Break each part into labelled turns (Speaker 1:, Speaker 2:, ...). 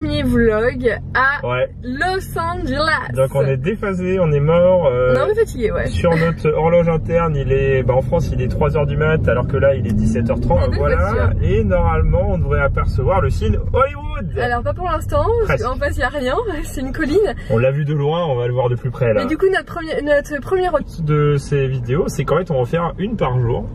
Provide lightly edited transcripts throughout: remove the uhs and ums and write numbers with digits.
Speaker 1: Premier vlog à Los Angeles.
Speaker 2: Donc on est déphasé, on est mort.
Speaker 1: On est un peu fatigué, ouais.
Speaker 2: Sur notre horloge interne, il est, en France il est 3 h du mat, alors que là il est 17 h 30. Voilà. Et normalement on devrait apercevoir le signe Hollywood.
Speaker 1: Alors pas pour l'instant, parce qu'en face il n'y a rien, c'est une colline.
Speaker 2: On l'a vu de loin, on va le voir de plus près là.
Speaker 1: Mais du coup notre première
Speaker 2: de ces vidéos, c'est qu'en fait on va en faire une par jour.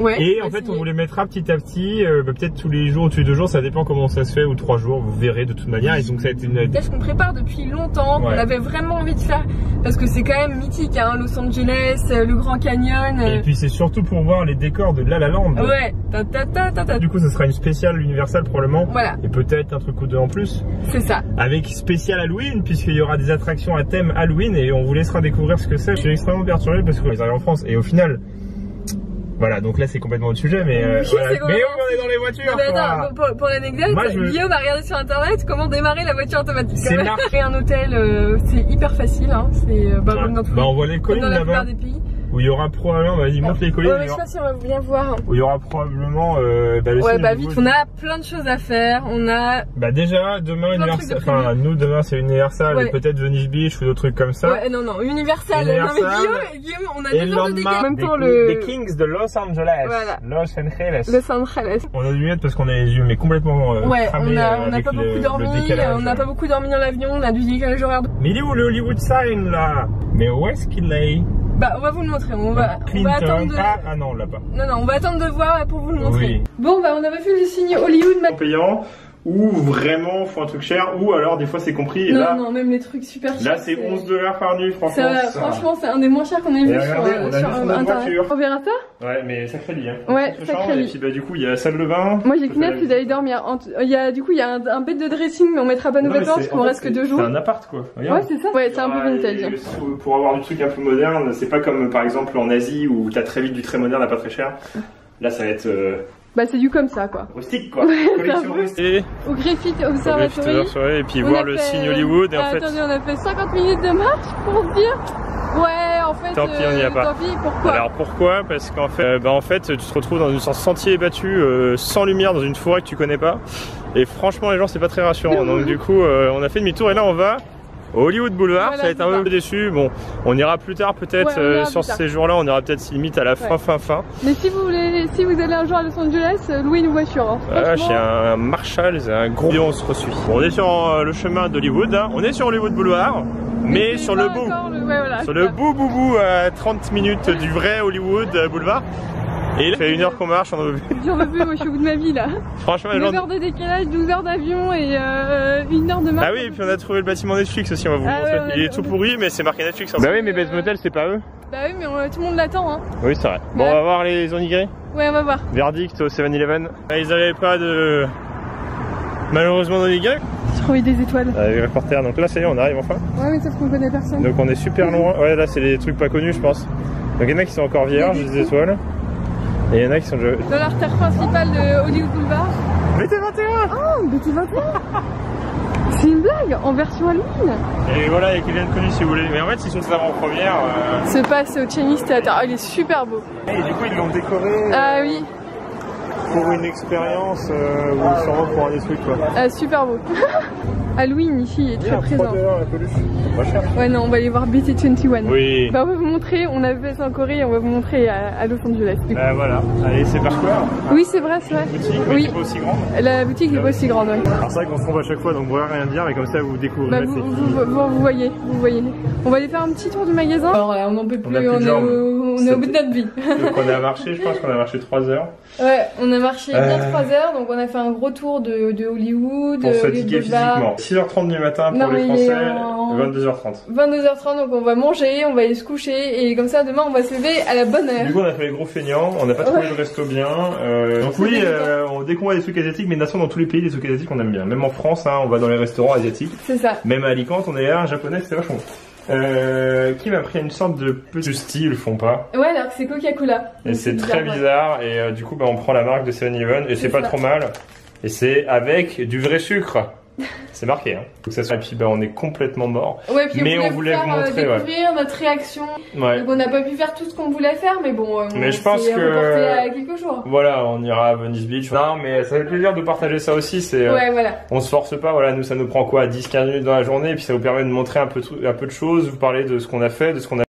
Speaker 1: Ouais,
Speaker 2: et en fait on vous les mettra petit à petit, peut-être tous les jours ou tous les 2 jours, ça dépend comment ça se fait, ou 3 jours, vous verrez de toute manière. Et donc ça a été une
Speaker 1: tâche qu'on prépare depuis longtemps, qu'on avait vraiment envie de faire, parce que c'est quand même mythique, hein, Los Angeles, le Grand Canyon.
Speaker 2: Et puis c'est surtout pour voir les décors de La La Land.
Speaker 1: Ouais.
Speaker 2: Du coup ça sera une spéciale Universal probablement.
Speaker 1: Voilà.
Speaker 2: Et peut-être un truc ou deux en plus.
Speaker 1: C'est ça.
Speaker 2: Avec spécial Halloween, puisqu'il y aura des attractions à thème Halloween et on vous laissera découvrir ce que c'est. Je suis extrêmement perturbé parce qu'on est arrivé en France et au final... Voilà, donc là c'est complètement autre sujet, mais
Speaker 1: oui,
Speaker 2: voilà. Mais on est dans les voitures.
Speaker 1: Mais attends, pour l'anecdote, Guillaume a regardé sur internet comment démarrer la voiture automatique.
Speaker 2: C'est
Speaker 1: marqué un hôtel, c'est hyper facile, hein. C'est comme dans
Speaker 2: on voit les collines
Speaker 1: dans la
Speaker 2: là-bas.
Speaker 1: plupart des pays.
Speaker 2: Où il y aura probablement, il montre les collines.
Speaker 1: Je sais pas si on va bien voir.
Speaker 2: Où il y aura probablement le
Speaker 1: signe vite, on a plein de choses à faire, on a...
Speaker 2: déjà, demain, Universal, enfin, nous, demain, c'est Universal, et peut-être Venice Beach ou d'autres trucs comme ça.
Speaker 1: Ouais, non, Universal. Non, mais Guillaume, on a 2 heures de décalage. En même temps,
Speaker 2: les Kings de Los Angeles.
Speaker 1: Voilà.
Speaker 2: Los Angeles.
Speaker 1: Los Angeles.
Speaker 2: On a des lunettes parce qu'on a les yeux, mais complètement cramés.
Speaker 1: On n'a pas beaucoup dormi, on n'a pas beaucoup dormi dans l'avion, on a du décalage horaire.
Speaker 2: Mais il est où le Hollywood sign, là? Mais où est-ce qu'il est?
Speaker 1: Bah on va vous le montrer, on va attendre de...
Speaker 2: Ah non, on l'a pas.
Speaker 1: Non, on va attendre de voir pour vous le montrer. Bon bah on avait fait le signe Hollywood.
Speaker 2: Payant, ou vraiment faut un truc cher, ou alors des fois c'est compris. Et
Speaker 1: non, même les trucs super chers.
Speaker 2: Là c'est 11 $ par nuit, franchement.
Speaker 1: Franchement c'est un des moins chers qu'on ait vu sur internet. On verra ça?
Speaker 2: Ouais, mais sacré lit, hein.
Speaker 1: Ouais, sacré lit.
Speaker 2: Et puis bah du coup il y a la salle de bain.
Speaker 1: Moi j'ai qu'une hâte, c'est d'aller dormir. Il y a un bed de dressing, mais on mettra pas nos vêtements parce qu'on reste que 2 jours.
Speaker 2: C'est un appart quoi.
Speaker 1: Ouais c'est ça. Ouais c'est un peu vintage.
Speaker 2: Pour avoir du truc un peu moderne, c'est pas comme par exemple en Asie où t'as très vite du très moderne à pas très cher. Là ça va être...
Speaker 1: Bah c'est du comme ça quoi.
Speaker 2: Rustique quoi. Collection rustique.
Speaker 1: Au Graffiti Observatory.
Speaker 2: Et puis voir le signe Hollywood. Et en fait...
Speaker 1: Attendez, on a fait 50 minutes de marche pour se dire. Ouais en fait.
Speaker 2: Tant pis on n'y a pas.
Speaker 1: Tant pis, pourquoi?
Speaker 2: Alors pourquoi? Parce qu'en fait, tu te retrouves dans une sorte de sentier battu, sans lumière, dans une forêt que tu connais pas. Et franchement les gens c'est pas très rassurant. Donc du coup on a fait demi-tour et là on va Hollywood Boulevard, ça va être un peu déçu. Bon, on ira plus tard peut-être sur ces jours-là, on ira peut-être limite à la fin.
Speaker 1: Mais si vous allez un jour à Los Angeles, louez une voiture. Hein.
Speaker 2: Voilà, chez un Marshall, c'est un gros. Et on se reçoit. Bon, on est sur le chemin d'Hollywood, hein. On est sur Hollywood Boulevard, mais sur le bout. Sur le bout à 30 minutes du vrai Hollywood Boulevard. Et là, ça fait 1 heure qu'on marche, on en veut plus.
Speaker 1: J'en veux plus, moi je suis au bout de ma vie là.
Speaker 2: Franchement,
Speaker 1: 9 heures de décalage, 12 heures d'avion et 1 heure de marche.
Speaker 2: Ah oui, et puis on a trouvé le bâtiment Netflix aussi, on va vous montrer. Il est tout pourri, mais c'est marqué Netflix. Bah oui, mais Best Motel, c'est pas eux.
Speaker 1: Bah oui, mais tout le monde l'attend. Hein.
Speaker 2: Oui, c'est vrai. Bon, on va voir les onigrés.
Speaker 1: Ouais, on va voir.
Speaker 2: Verdict au 7-Eleven. Ils avaient pas de. Malheureusement d'onigrés.
Speaker 1: J'ai trouvé des étoiles.
Speaker 2: Les reporters, donc là, ça y est, on arrive enfin.
Speaker 1: Ouais, mais sauf qu'on connaît personne.
Speaker 2: Donc on est super loin. Ouais, là, c'est les trucs pas connus, je pense. Donc il y en a qui sont encore vierges, des étoiles. Et il y en a qui sont déjà...
Speaker 1: Dans l'artère principale de Hollywood Boulevard.
Speaker 2: BT21.
Speaker 1: Oh, BT21. C'est une blague, en version Halloween.
Speaker 2: Et voilà, il y a Kylian Connu si vous voulez. Mais en fait, ils sont en première.
Speaker 1: Se passe au Chinese Theater. Il est super beau.
Speaker 2: Et du coup, ils l'ont décoré.
Speaker 1: Ah oui.
Speaker 2: Pour une expérience ou sûrement pour un des trucs quoi.
Speaker 1: Ah, super beau. Halloween ici est très présent.
Speaker 2: 3 $ la peluche. Pas cher.
Speaker 1: Ouais non, on va aller voir BT21.
Speaker 2: Oui.
Speaker 1: Bah on va vous montrer, on a fait ça en Corée, on va vous montrer à Los Angeles.
Speaker 2: Bah voilà, allez c'est par quoi?
Speaker 1: Oui c'est vrai, c'est vrai.
Speaker 2: La boutique n'est pas aussi grande.
Speaker 1: La boutique n'est pas aussi grande, ouais.
Speaker 2: Alors c'est vrai qu'on se trompe à chaque fois donc on ne va rien dire mais comme ça vous découvrez.
Speaker 1: Bah, vous voyez. On va aller faire un petit tour du magasin. Alors on n'en peut plus, on est au bout de notre vie.
Speaker 2: Donc on a marché, je pense qu'on a marché 3 heures.
Speaker 1: Ouais, on a marché bien 3 heures, donc on a fait un gros tour de Hollywood.
Speaker 2: Pour se fatiguer physiquement. 6h30 du matin pour les Français, 22h30.
Speaker 1: 22h30, donc on va manger, on va aller se coucher, et comme ça demain on va se lever à la bonne heure.
Speaker 2: Du coup on a fait les gros feignants, on n'a pas trouvé de resto bien. Donc oui, dès qu'on voit des trucs asiatiques, mais de toute façon dans tous les pays, les trucs asiatiques on aime bien. Même en France, hein, on va dans les restaurants asiatiques.
Speaker 1: C'est ça.
Speaker 2: Même à Alicante, on est là, un japonais, c'est vachement bon. Qui m'a pris une sorte de petit style, ils font pas.
Speaker 1: Ouais, alors que c'est Coca-Cola.
Speaker 2: Et c'est très bizarre, et du coup bah, on prend la marque de 7-Eleven, et c'est pas trop mal. Et c'est avec du vrai sucre. C'est marqué, hein. Donc ça, et puis on est complètement mort.
Speaker 1: Ouais, puis
Speaker 2: mais on voulait vous montrer,
Speaker 1: découvrir notre réaction. Ouais. Donc on n'a pas pu faire tout ce qu'on voulait faire, mais bon,
Speaker 2: mais je pense que
Speaker 1: reporté à quelques jours.
Speaker 2: Voilà, on ira à Venice Beach. Non, mais ça fait plaisir de partager ça aussi. C'est
Speaker 1: ouais, voilà.
Speaker 2: On se force pas. Voilà, nous ça nous prend quoi, 10-15 minutes dans la journée, et puis ça vous permet de montrer un peu de choses, vous parler de ce qu'on a fait, de ce qu'on a